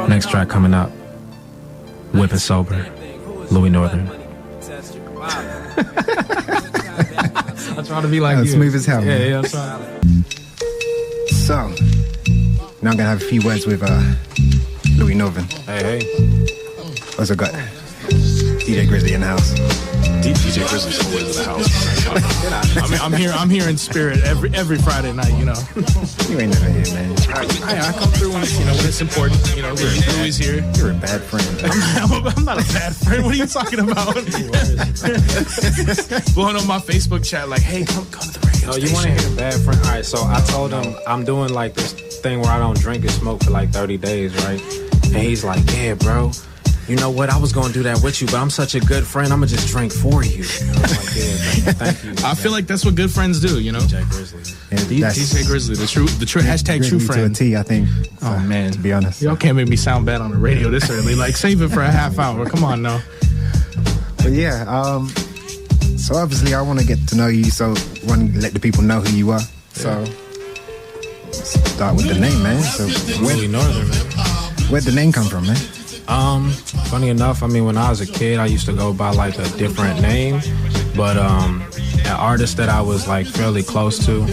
Next track coming up, Whippin' Sober, Luey Northern. I try to be like you. Smooth as hell. Yeah, man. So, now I'm gonna have a few words with Luey Northern. Hey. Also got DJ Grizzly in the house. DJ Grizzly's always in the house. I'm here in spirit every Friday night, you know. You ain't never here, man. I come through when it's important. You know, Louis here. You're a bad friend. I'm not a bad friend. What are you talking about? Blowing up my Facebook chat like, hey, come to the radio station. You want to hear a bad friend? All right, so I told him I'm doing like this thing where I don't drink and smoke for like 30 days, right? And he's like, yeah, bro. You know what? I was going to do that with you, but I'm such a good friend. I'm going to just drink for you. And I was like, yeah, thank you. I feel like that's what good friends do, you know? DJ Grizzly. Yeah, DJ Grizzly, the true hashtag true friend. To a T, I think. Oh, man. To be honest. Y'all can't make me sound bad on the radio this early. Like, save it for a half hour. Come on, now. But yeah, so obviously I want to get to know you, so I want to let the people know who you are. So, start with the name, man. So, Luey Northern, man. Where'd the name come from, man? Funny enough, I mean, when I was a kid, I used to go by like a different name, but an artist that I was like fairly close to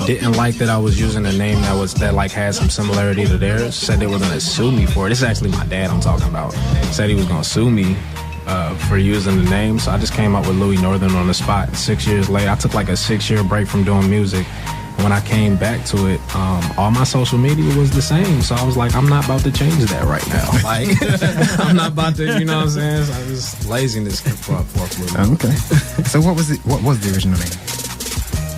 didn't like that I was using a name that like had some similarity to theirs. Said they were gonna sue me for it. This is actually my dad I'm talking about. Said he was gonna sue me for using the name, so I just came up with Luey Northern on the spot. 6 years later, I took like a 6-year break from doing music. When I came back to it, all my social media was the same. So I was like, I'm not about to change that right now. Like, I'm not about to, you know what I'm saying? So I just laziness brought forth with me. Okay. So what was the original name?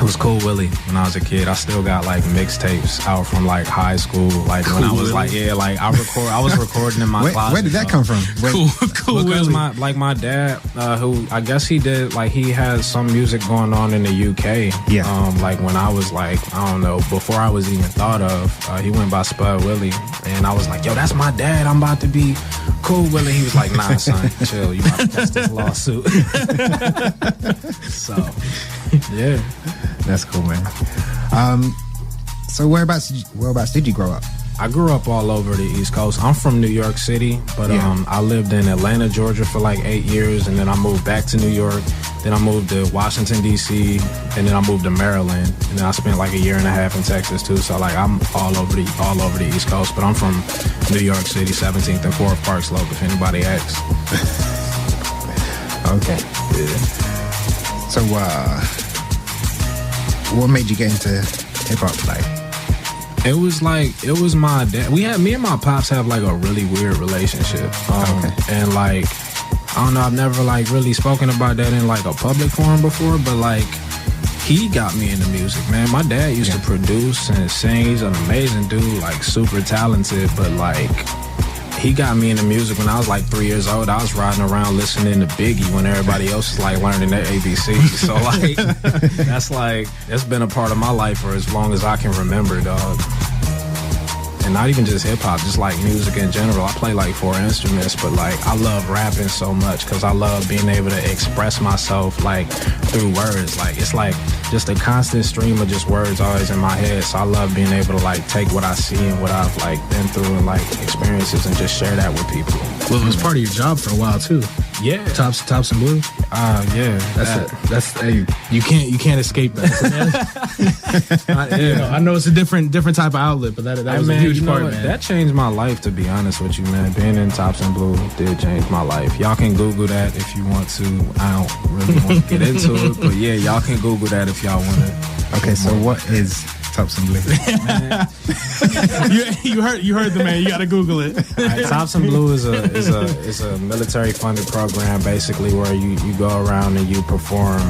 It was Cool Willie when I was a kid. I still got like mixtapes out from like high school. Like cool when I was like, yeah, like I was recording in my closet. Where did that come from? Cool because Willie. my dad, who I guess he did, like he had some music going on in the UK. Yeah. Like when I was like, I don't know, before I was even thought of, he went by Spud Willie, and I was like, yo, that's my dad. I'm about to be Cool Willie. He was like, nah, son, chill. You about to catch this lawsuit. So, yeah. That's cool, man. So whereabouts did you grow up? I grew up all over the East Coast. I'm from New York City, but I lived in Atlanta, Georgia for like 8 years, and then I moved back to New York. Then I moved to Washington, D.C., and then I moved to Maryland, and then I spent like 1.5 years in Texas too. So like I'm all over the East Coast, but I'm from New York City, 17th and 4th Park Slope, if anybody asks. Okay. Yeah. So what made you get into hip-hop? Like, it was my dad. Me and my pops have like a really weird relationship. And like, I don't know, I've never like really spoken about that in like a public forum before, but like, he got me into music, man. My dad used to produce and sing. He's an amazing dude, like super talented, but like, he got me into music when I was like 3 years old. I was riding around listening to Biggie when everybody else was like learning their ABC. So like, that's been a part of my life for as long as I can remember, dog. And not even just hip hop, just like music in general. I play like 4 instruments, but like I love rapping so much because I love being able to express myself like through words. Like it's like just a constant stream of just words always in my head. So I love being able to like take what I see and what I've like been through and like experiences and just share that with people. Well, it was part of your job for a while too. Yeah. Tops and Blue. Yeah. That's you can't escape that. You know, I know it's a different type of outlet, but that was a huge part, man. That changed my life, to be honest with you, man. Being in Tops and Blue did change my life. Y'all can Google that if you want to. I don't really want to get into it, but yeah, y'all can Google that if y'all want to. Okay, so what is Tops and Blue? you heard the man. You got to Google it. Right, Tops and Blue is a military funded program, basically where you go around and you perform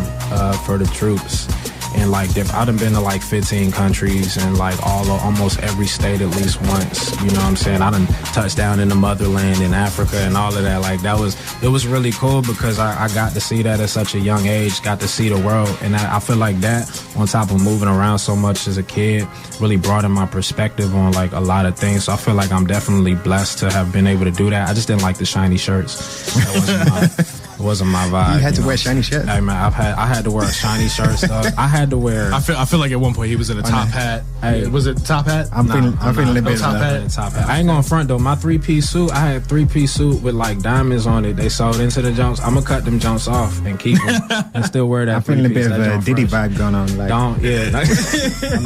for the troops. And like I done been to like 15 countries and like almost every state at least once. You know what I'm saying? I done touched down in the motherland in Africa and all of that. Like it was really cool because I got to see that at such a young age, got to see the world. And I feel like that, on top of moving around so much as a kid, really broadened my perspective on like a lot of things. So I feel like I'm definitely blessed to have been able to do that. I just didn't like the shiny shirts. That wasn't wasn't my vibe. You had to wear shiny shirts. Hey man, I had to wear a shiny shirt stuff. I had to wear. I feel like at one point he was in a top hat. Hey, was it top hat? I'm feeling a little bit top hat. Top hat. I ain't gonna front though. My 3-piece suit, I had 3-piece suit with like diamonds on it. They sold into the jumps. I'm gonna cut them jumps off and keep them and still wear that. I'm feeling a bit of a Diddy vibe going on. Like, I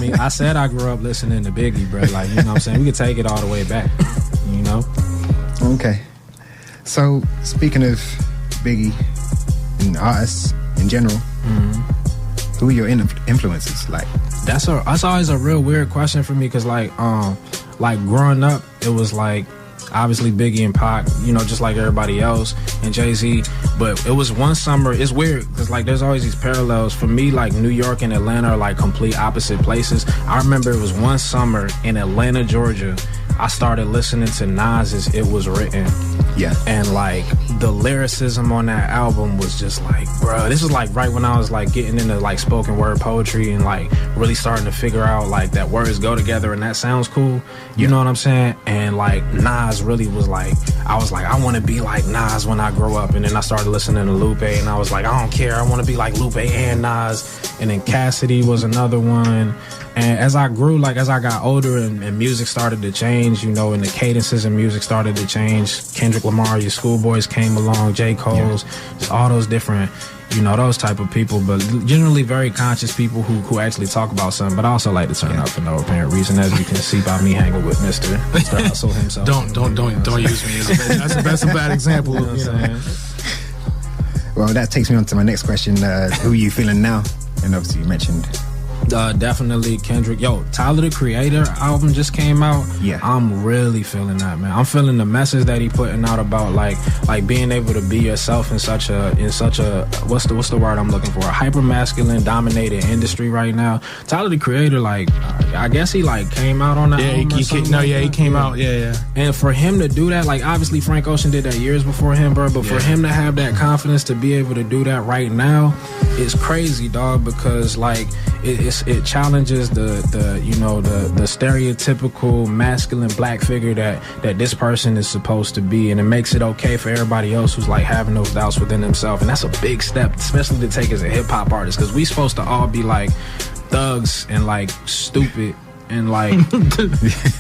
mean, I said I grew up listening to Biggie, bro. Like, you know what I'm saying? We could take it all the way back. You know? Okay. So, speaking of Biggie and artists in general, who are your influences? Like, that's always a real weird question for me because, like growing up, it was like obviously Biggie and Pac, you know, just like everybody else, and Jay-Z. But it was one summer. It's weird because like there's always these parallels for me. Like New York and Atlanta are like complete opposite places. I remember it was one summer in Atlanta, Georgia. I started listening to Nas's It Was Written. Yeah. And like the lyricism on that album was just like, bro, this was like right when I was like getting into like spoken word poetry and like really starting to figure out like that words go together and that sounds cool. You know what I'm saying? And like Nas really was like, I was like, I want to be like Nas when I grow up. And then I started listening to Lupe and I was like, I don't care. I want to be like Lupe and Nas. And then Cassidy was another one. And as I grew, like as I got older and music started to change, you know, and the cadences in music started to change, Kendrick Lamar, your Schoolboys came along, J. Cole's, just all those different, you know, those type of people, but generally very conscious people who actually talk about something. But I also like to turn up for no apparent reason, as you can see by me hanging with Mr. Hustle himself. Don't use me as that's a bad example. You know what I'm saying? Well, that takes me on to my next question. Who are you feeling now? And obviously you mentioned definitely Kendrick. Yo, Tyler the Creator album just came out. Yeah, I'm really feeling that, man. I'm feeling the message that he putting out about like being able to be yourself in such a what's the word I'm looking for? A hyper masculine dominated industry right now. Tyler the Creator, like I guess he like came out on that. Yeah, he came out. Yeah. And for him to do that, like obviously Frank Ocean did that years before him, bro. But for him to have that confidence to be able to do that right now, it's crazy, dog. Because like it challenges the stereotypical masculine black figure that this person is supposed to be, and it makes it okay for everybody else who's like having those doubts within themselves. And that's a big step, especially to take as a hip hop artist, because we supposed to all be like thugs and like stupid and like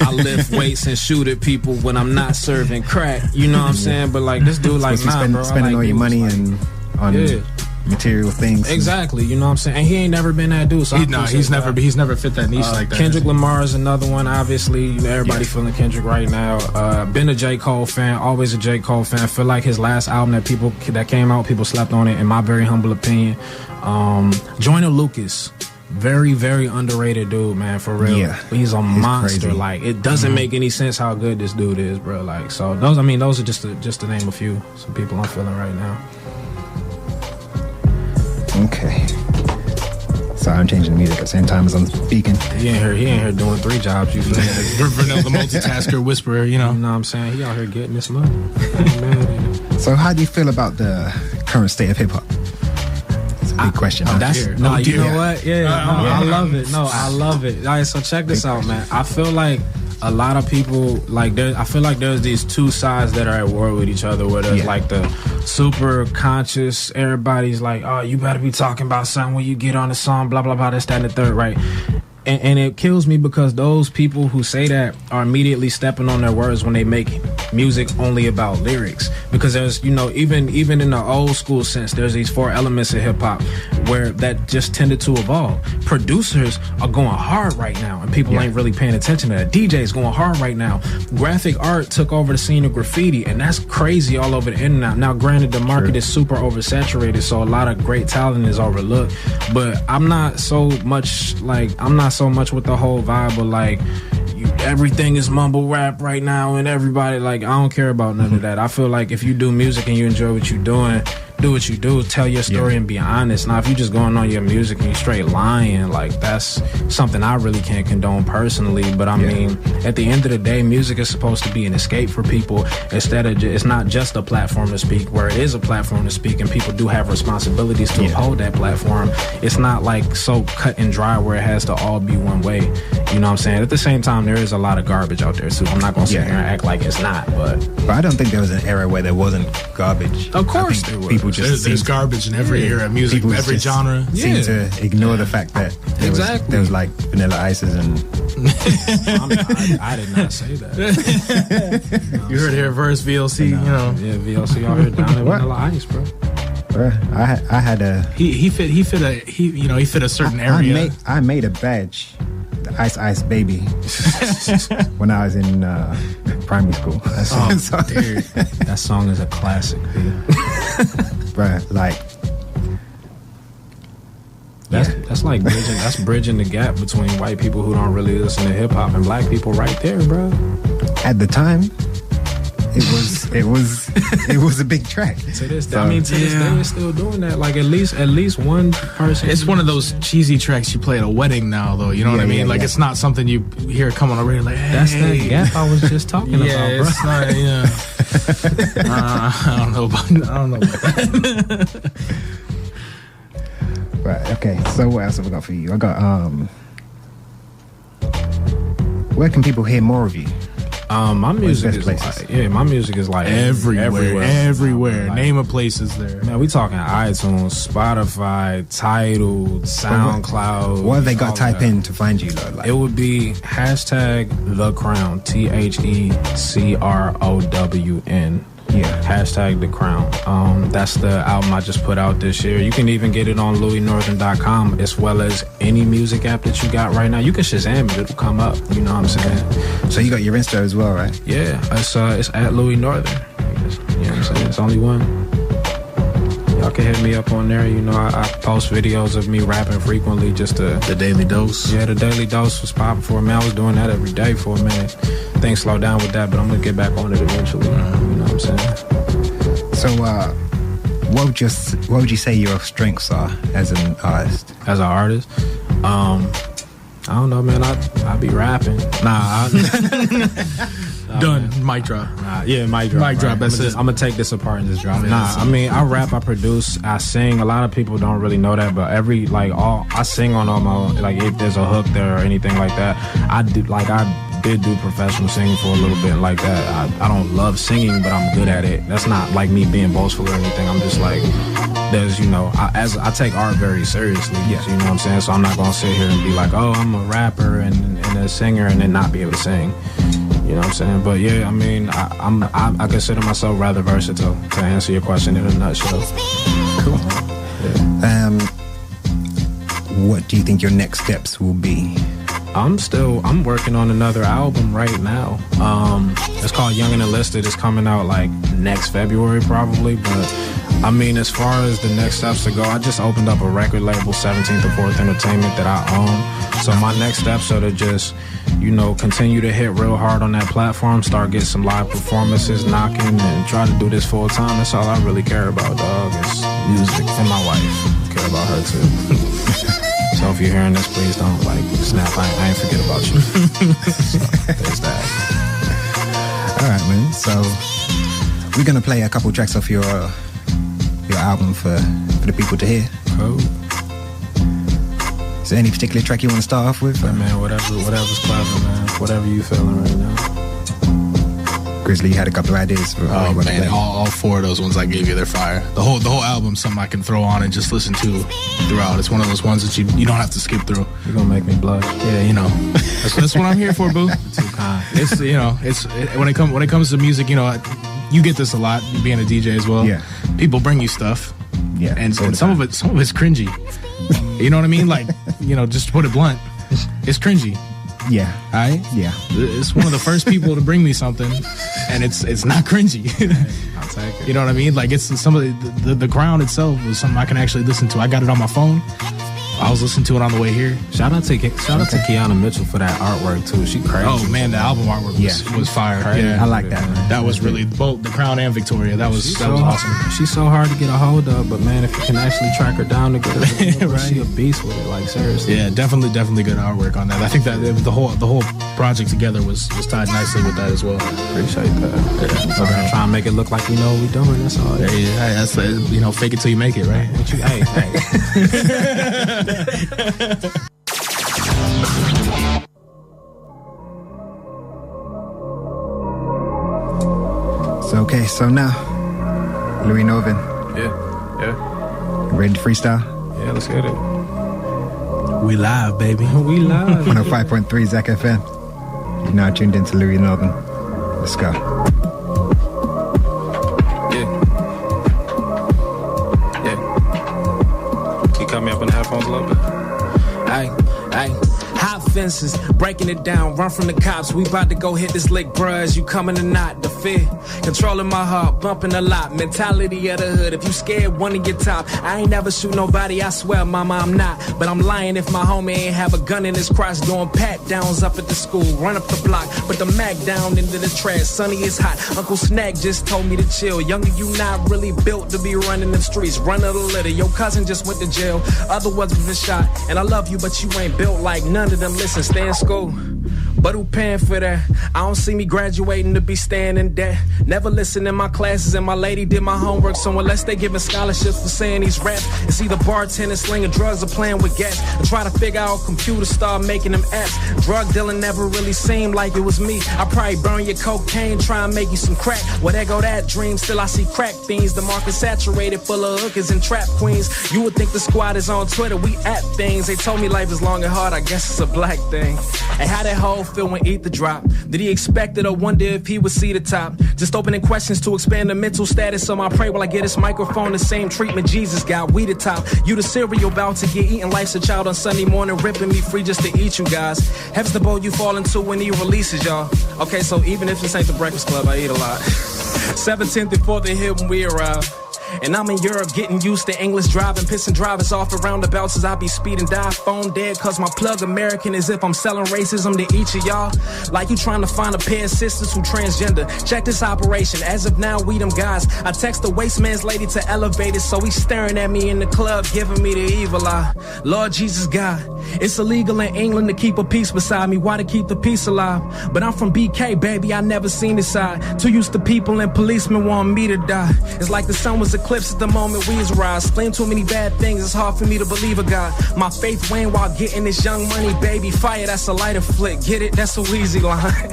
I lift weights and shoot at people when I'm not serving crack. You know what I'm saying? But like this dude, like spending all your money and on material things. Exactly, you know what I'm saying? And he ain't never been that dude. So he's never fit that niche like that. Kendrick Lamar is another one, obviously. You know, everybody feeling Kendrick right now. Been a J. Cole fan, always a J. Cole fan. Feel like his last album that came out, people slept on it, in my very humble opinion. Joyner Lucas. Very, very underrated dude, man, for real. Yeah, he's a monster. Crazy. Like, it doesn't make any sense how good this dude is, bro. Like, so those are just to name a few. Some people I'm feeling right now. Okay. Sorry, I'm changing the music at the same time as I'm speaking. He ain't here doing 3 jobs, you feel me? Vernell the multitasker whisperer, you know. You know what I'm saying? He out here getting this money. So how do you feel about the current state of hip-hop? It's a big question. You know what? I love it. No, I love it. All right, so check this out, man. I feel like a lot of people, like, I feel like there's these two sides that are at war with each other, where there's like the super conscious, everybody's like, oh, you better be talking about something when you get on the song, blah, blah, blah, this, that, and the third, right? And it kills me because those people who say that are immediately stepping on their words when they make music only about lyrics. Because there's, you know, even in the old school sense, there's these 4 elements of hip hop where that just tended to evolve. Producers are going hard right now, and people ain't really paying attention to that. DJs going hard right now. Graphic art took over the scene of graffiti, and that's crazy all over the internet. Now, granted, the market is super oversaturated, so a lot of great talent is overlooked. But I'm not so much with the whole vibe of like everything is mumble rap right now and everybody, like, I don't care about none of that. I feel like if you do music and you enjoy what you're doing, do what you do, tell your story and be honest. Now, if you just going on your music and you straight lying, like, that's something I really can't condone personally. But I mean, at the end of the day, music is supposed to be an escape for people. Instead of it's not just a platform to speak, where it is a platform to speak and people do have responsibilities to uphold that platform. It's not like so cut and dry where it has to all be one way. You know what I'm saying? At the same time, there is a lot of garbage out there too. I'm not gonna sit here and act like it's not, but I don't think there was an era where there wasn't garbage. Of course there was. People there's garbage in every era of music, every genre. Seem to ignore the fact that there was like Vanilla Ices and. I did not say that. You heard here first, VLC. Yeah, VLC out here down in Vanilla Ice, bro. I had a. He fit a certain area. I made a badge. The Ice Baby when I was in primary school. That song is a classic, dude. But like that's like bridging the gap between white people who don't really listen to hip hop and black people right there, bro. At the time, it was a big track. To this day, it's still doing that. Like at least one person. It's one of those cheesy tracks you play at a wedding now, though. You know what I mean? Like it's not something you hear come on a radio. Like, hey. That's that gap I was just talking about, bro. It's not, I don't know about that. Right. Okay. So what else have I got for you? I got where can people hear more of you? My music is my music is like everywhere. Name of places there. Man, we talking iTunes, Spotify, Tidal, SoundCloud. What have they got to type in to find you, though? It would be hashtag The Crown, TheCrown. Yeah. Hashtag The Crown. That's the album I just put out this year. You can even get it on LueyNorthern.com as well as any music app that you got right now. You can Shazam it, it'll come up. You know what I'm saying? So you got your Insta as well, right? Yeah, it's at Luey Northern. You know what I'm saying? It's only one. Y'all can hit me up on there. You know, I post videos of me rapping frequently just to... The Daily Dose? Yeah, the Daily Dose was popping for a minute. I was doing that every day for a minute. Things slowed down with that, but I'm going to get back on it eventually. You know what I'm saying? So, what would you say your strengths are as an artist? As an artist? I don't know, man. I be rapping. Done. Mic drop. Yeah, mic drop. Mic drop. That's it. I'm gonna take this apart and just drop it. I mean, I rap, I produce, I sing. A lot of people don't really know that, but I sing on all my, like, if there's a hook there or anything like that. I did do professional singing for a little bit like that. I don't love singing, but I'm good at it. That's not like me being boastful or anything. I'm just like, there's, I take art very seriously. Yes. You know what I'm saying? So I'm not gonna sit here and be like, oh, I'm a rapper and a singer and then not be able to sing. You know what I'm saying? But yeah, I mean, I consider myself rather versatile, to answer your question in a nutshell. Cool. Yeah. What do you think your next steps will be? I'm working on another album right now. It's called Young and Enlisted. It's coming out like next February probably, but I mean, as far as the next steps to go, I just opened up a record label, 17th and 4th Entertainment, that I own. So my next steps are to just, continue to hit real hard on that platform, start getting some live performances knocking, and try to do this full time. That's all I really care about, dog, is music. And my wife, I care about her too. So if you're hearing this, please don't snap. I ain't forget about you. So there's that. All right, man. So we're gonna play a couple tracks off your album for the people to hear. Cool. Is there any particular track you want to start off with? Man, whatever's clever, man. Whatever you feeling right now. Grizzly, you had a couple of ideas. Oh man, all four of those ones I gave you, they're fire. The whole album's something I can throw on and just listen to throughout. It's one of those ones that you don't have to skip through. You're gonna make me blush. Yeah, that's what I'm here for, boo. Too kind. It's when it comes to music, you get this a lot, being a DJ as well. Yeah. People bring you stuff. Yeah. And some of it's cringy. You know what I mean? Like, just to put it blunt, it's cringy. Yeah. Right? Yeah. It's one of the first people to bring me something, and it's not cringy. I'll take it. You know what I mean? Like, it's some of the Crown itself was something I can actually listen to. I got it on my phone. I was listening to it on the way here. Shout out to Kiana Mitchell for that artwork too. She crazy. Oh man, the album artwork was fire. Crazy. Yeah, I like that, man. That was really both the Crown and Victoria. That was awesome. She's so hard to get a hold of, but man, if you can actually track her down to get her, right. She a beast with it. Like seriously. Yeah, definitely good artwork on that. I think that the whole project together was tied nicely with that as well. Appreciate that. Yeah. Okay. Try and make it look like we know what we're doing. That's all. Yeah, that's fake it till you make it, right? Hey. So now, Luey Northern. Yeah. Yeah. Ready to freestyle? Yeah, let's get it. We live, baby. We live. 105.3 Zack FM. You're now tuned into Luey Northern. Let's go. Yeah. You cut me up in the headphones a little bit? Ay. High fences, breaking it down, run from the cops. We about to go hit this lick, bruh. You coming or not? The fear, controlling my heart, bumping a lot. Mentality of the hood. If you scared, one of your top. I ain't never shoot nobody, I swear, mama, I'm not. But I'm lying if my homie ain't have a gun in his crotch. Doing pat downs up at the school, run up the block, put the mag down into the trash. Sunny is hot. Uncle Snack just told me to chill. Younger, you not really built to be running the streets. Run of the litter. Your cousin just went to jail. Other ones been shot. And I love you, but you ain't built like none of them. Listen, stay in school, but who paying for that? I don't see me graduating to be staying in debt. Never listen in my classes, and my lady did my homework. So unless they giving scholarships for saying these raps, it's either bartending, slinging drugs, or playing with gas. I try to figure out computers, start making them apps. Drug dealing never really seemed like it was me. I probably burn your cocaine, try and make you some crack. Well, there go that dream. Still I see crack fiends. The market saturated, full of hookers and trap queens. You would think the squad is on Twitter. We at things. They told me life is long and hard. I guess it's a black thing. And how that hoe feel when Ether drop? Did he expect it or wonder if he would see the top? Just opening questions to expand the mental status. So I pray while I get this microphone the same treatment Jesus got. We the top. You the cereal about to get eaten. Life's a child on Sunday morning, ripping me free just to eat you guys. Heaven's the bowl you fall into when he releases y'all. Okay, so even if this ain't the Breakfast Club, I eat a lot. 17th and 4th are here when we arrive. And I'm in Europe getting used to English driving, pissing drivers off around the roundabouts as I be speeding, die phone dead cause my plug American, as if I'm selling racism to each of y'all. Like you trying to find a pair of sisters who transgender. Check this operation, as of now we them guys. I text the waste man's lady to elevate it, so he's staring at me in the club giving me the evil eye. Lord Jesus God, it's illegal in England to keep a peace beside me. Why to keep the peace alive? But I'm from BK, baby, I never seen this side. Too used to people and policemen want me to die. It's like the sun was eclipsed at the moment we rise. Claim too many bad things, it's hard for me to believe a God. My faith wane while getting this young money, baby. Fire, that's a lighter flick. Get it? That's a Weezy line.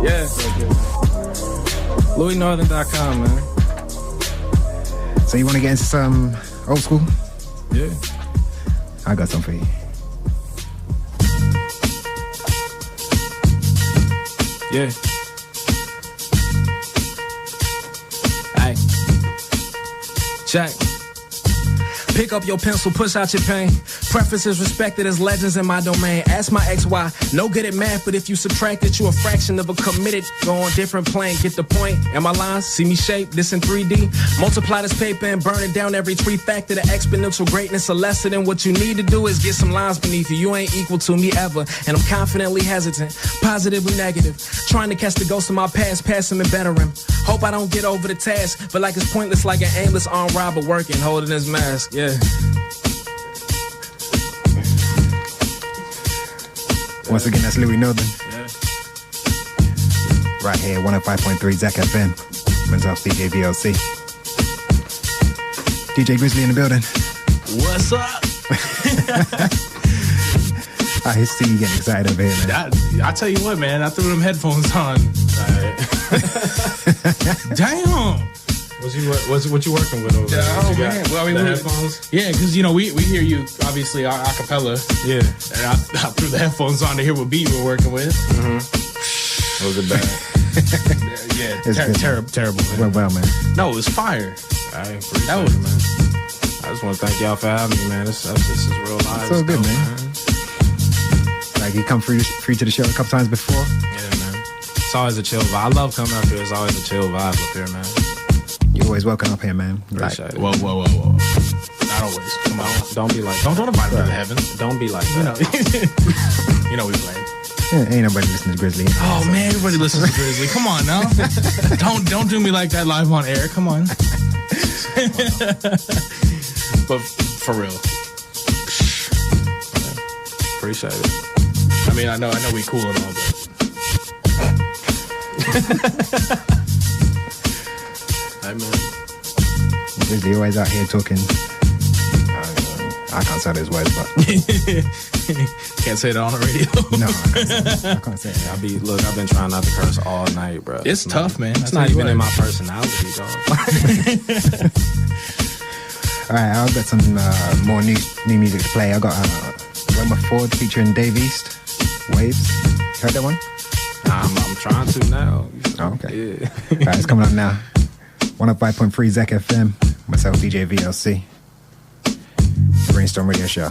Yeah. LueyNorthern.com, man. So you want to get into some old school? Yeah. I got some for you. Yeah. Ay. Check. Pick up your pencil, push out your pain. Preferences respected as legends in my domain. Ask my ex why. No good at math, but if you subtract it, you a fraction of a committed. Go on different plane, get the point. And my lines, see me shape this in 3D. Multiply this paper and burn it down every tweet. Factor the exponential greatness. A lesson in what you need to do is get some lines beneath you. You ain't equal to me ever. And I'm confidently hesitant, positively negative. Trying to catch the ghost of my past, pass him and better him. Hope I don't get over the task. But like it's pointless, like an aimless armed robber working, holding his mask. Yeah. Once again, that's Luey Northern. Yeah. Right here, 105.3 Zack FM. Myself, DJ VLC. DJ Grizzly in the building. What's up? I see you getting excited over here, man. I tell you what, man, I threw them headphones on. Damn. What you working with over there? Oh, man. Well, I mean, headphones? Yeah, because, you know, we hear you, obviously, a cappella. Yeah. And I threw the headphones on to hear what beat we're working with. Mm-hmm. Was it bad? Yeah, terrible, man. Went well, man. No, it was fire. I appreciate it, man. I just want to thank y'all for having me, man. This is real live. It's so good, man. Like, you come free to the show a couple times before? Yeah, man. It's always a chill vibe. I love coming up here. It's always a chill vibe up here, man. You're always welcome up here, man. Appreciate it. Whoa. Not always. Come on. Don't be like Don't invite me to heaven. Don't be like that. You know we play. Yeah, ain't nobody listening to Grizzly. Oh, man, everybody listens to Grizzly. Come on, now. Don't do me like that live on air. Come on. But for real. Appreciate it. I mean, I know we cool and all, but... Hey, man. Grizzly always out here talking. I I can't say those words, but can't say that on the radio. No, I can't say it. I've been trying not to curse all night, bro. It's tough, man. It's not even in my personality, dog. All right, I've got some more new music to play. I got Roma Ford featuring Dave East, Waves. You heard that one? I'm trying to now. Oh, okay. Yeah. All right, it's coming up now. 105.3 Zack FM. Myself, DJ VLC. Brainstorm Radio Show.